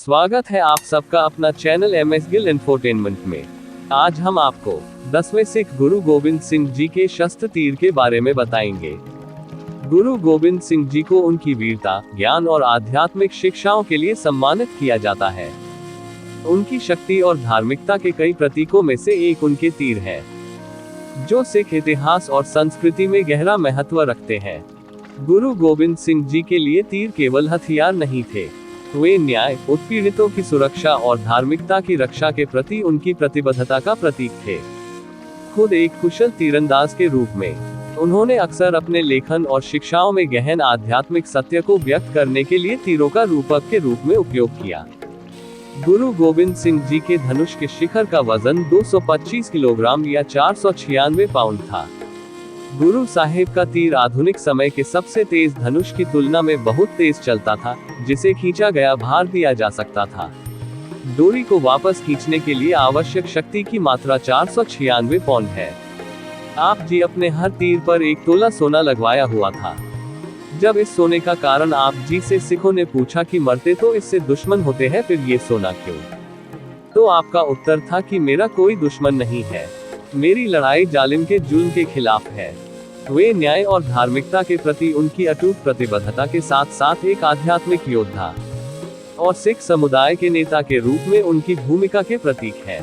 स्वागत है आप सबका अपना चैनल MS गिल इंफोटेनमेंट में। आज हम आपको 10वें सिख गुरु गोबिंद सिंह जी के शस्त्र तीर के बारे में बताएंगे। गुरु गोबिंद सिंह जी को उनकी वीरता, ज्ञान और आध्यात्मिक शिक्षाओं के लिए सम्मानित किया जाता है। उनकी शक्ति और धार्मिकता के कई प्रतीकों में से एक उनके तीर है, जो सिख इतिहास और संस्कृति में गहरा महत्व रखते हैं। गुरु गोबिंद सिंह जी के लिए तीर केवल हथियार नहीं थे, वे न्याय, उत्पीड़ितों की सुरक्षा और धार्मिकता की रक्षा के प्रति उनकी प्रतिबद्धता का प्रतीक थे। खुद एक कुशल तीरंदाज के रूप में उन्होंने अक्सर अपने लेखन और शिक्षाओं में गहन आध्यात्मिक सत्य को व्यक्त करने के लिए तीरों का रूपक के रूप में उपयोग किया। गुरु गोबिंद सिंह जी के धनुष के शिखर का वजन 225 किलोग्राम या 496 पाउंड था। गुरु साहिब का तीर आधुनिक समय के सबसे तेज धनुष की तुलना में बहुत तेज चलता था, जिसे खींचा गया भार दिया जा सकता था। डोरी को वापस खींचने के लिए आवश्यक शक्ति की मात्रा 496 पाउंड है। आप जी अपने हर तीर पर 1 तोला सोना लगवाया हुआ था। जब इस सोने का कारण आप जी से सिखों ने पूछा कि मरते तो इससे दुश्मन होते हैं, फिर ये सोना क्यों? तो आपका उत्तर था कि मेरा कोई दुश्मन नहीं है, मेरी लड़ाई जालिम के जुल्म के खिलाफ है। वे न्याय और धार्मिकता के प्रति उनकी अटूट प्रतिबद्धता के साथ साथ एक आध्यात्मिक योद्धा और सिख समुदाय के नेता के रूप में उनकी भूमिका के प्रतीक है।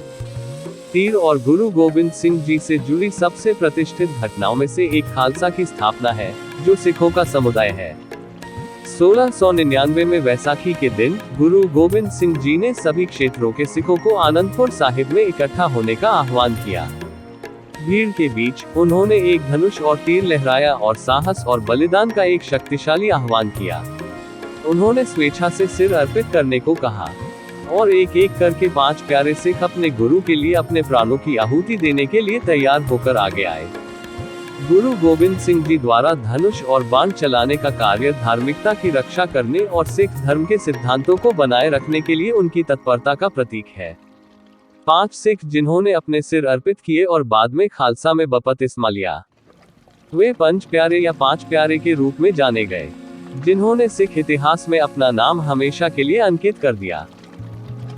तीर और गुरु गोबिंद सिंह जी से जुड़ी सबसे प्रतिष्ठित घटनाओं में से एक खालसा की स्थापना है, जो सिखों का समुदाय है। 1699 में वैसाखी के दिन गुरु गोबिंद सिंह जी ने सभी क्षेत्रों के सिखों को आनंदपुर साहिब में इकट्ठा होने का आह्वान किया। भीड़ के बीच उन्होंने एक धनुष और तीर लहराया और साहस और बलिदान का एक शक्तिशाली आह्वान किया। उन्होंने स्वेच्छा से सिर अर्पित करने को कहा और एक एक करके 5 प्यारे सिख अपने गुरु के लिए अपने प्राणों की आहुति देने के लिए तैयार होकर आगे आए। गुरु गोबिंद सिंह जी द्वारा धनुष और बाण चलाने का कार्य धार्मिकता की रक्षा करने और सिख धर्म के सिद्धांतों को बनाए रखने के लिए उनकी तत्परता का प्रतीक है। 5 सिख जिन्होंने अपने सिर अर्पित किए और बाद में खालसा में बपतिस्मा लिया, वे 5 प्यारे या 5 प्यारे के रूप में जाने गए, जिन्होंने सिख इतिहास में अपना नाम हमेशा के लिए अंकित कर दिया।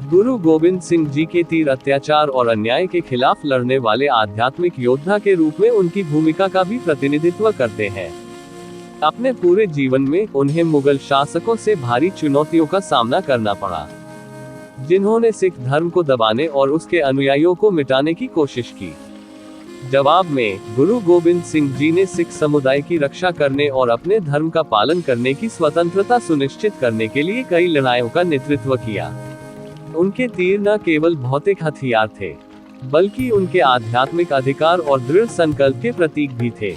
गुरु गोबिंद सिंह जी के तीर अत्याचार और अन्याय के खिलाफ लड़ने वाले आध्यात्मिक योद्धा के रूप में उनकी भूमिका का भी प्रतिनिधित्व करते हैं। अपने पूरे जीवन में उन्हें मुगल शासकों से भारी चुनौतियों का सामना करना पड़ा, जिन्होंने सिख धर्म को दबाने और उसके अनुयायियों को मिटाने की कोशिश की। जवाब में गुरु गोबिंद सिंह जी ने सिख समुदाय की रक्षा करने और अपने धर्म का पालन करने की स्वतंत्रता सुनिश्चित करने के लिए कई लड़ाइयों का नेतृत्व किया। उनके तीर न केवल भौतिक हथियार थे, बल्कि उनके आध्यात्मिक अधिकार और दृढ़ संकल्प के प्रतीक भी थे।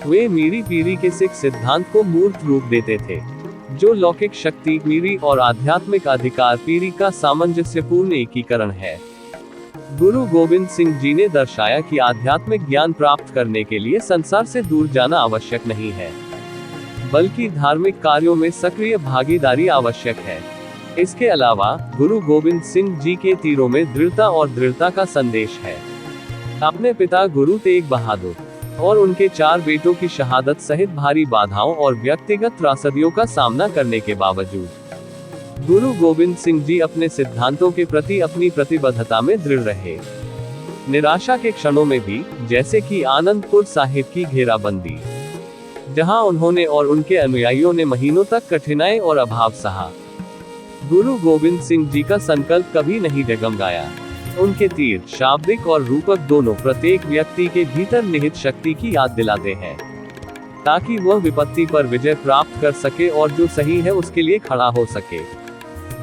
वे मीरी पीरी के सिख सिद्धांत को मूर्त रूप देते थे, जो लौकिक शक्ति मीरी और आध्यात्मिक अधिकार पीरी का सामंजस्यपूर्ण एकीकरण है। गुरु गोबिंद सिंह जी ने दर्शाया कि आध्यात्मिक ज्ञान प्राप्त करने के लिए संसार से दूर जाना आवश्यक नहीं है, बल्कि धार्मिक कार्यों में सक्रिय भागीदारी आवश्यक है। इसके अलावा गुरु गोबिंद सिंह जी के तीरों में दृढ़ता और दृढ़ता का संदेश है। अपने पिता गुरु तेग बहादुर और उनके 4 बेटों की शहादत सहित भारी बाधाओं और व्यक्तिगत त्रासदियों का सामना करने के बावजूद गुरु गोबिंद सिंह जी अपने सिद्धांतों के प्रति अपनी प्रतिबद्धता में दृढ़ रहे। निराशा के क्षणों में भी, जैसे कि आनंदपुर साहिब की घेराबंदी, जहां उन्होंने और उनके अनुयायियों ने महीनों तक कठिनाई और अभाव सहा, गुरु गोबिंद सिंह जी का संकल्प कभी नहीं डगमगाया। उनके तीर, शाब्दिक और रूपक दोनों, प्रत्येक व्यक्ति के भीतर निहित शक्ति की याद दिलाते हैं, ताकि वह विपत्ति पर विजय प्राप्त कर सके और जो सही है उसके लिए खड़ा हो सके।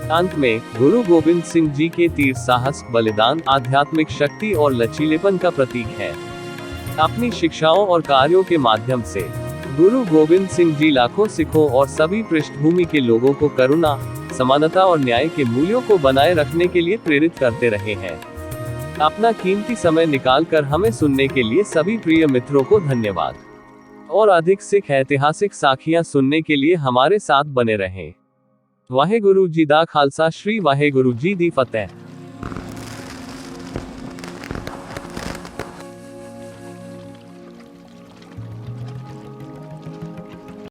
अंत में गुरु गोबिंद सिंह जी के तीर साहस, बलिदान, आध्यात्मिक शक्ति और लचीलेपन का प्रतीक है। अपनी शिक्षाओं और कार्यों के माध्यम से गुरु गोबिंद सिंह जी लाखों सिखों और सभी पृष्ठभूमि के लोगों को करुणा, समानता और न्याय के मूल्यों को बनाए रखने के लिए प्रेरित करते रहे हैं। अपना कीमती समय निकालकर हमें सुनने के लिए सभी प्रिय मित्रों को धन्यवाद, और अधिक सिख ऐतिहासिक साखियां सुनने के लिए हमारे साथ बने रहें। वाहेगुरु जी दा खालसा, श्री वाहेगुरु जी दी फतेह।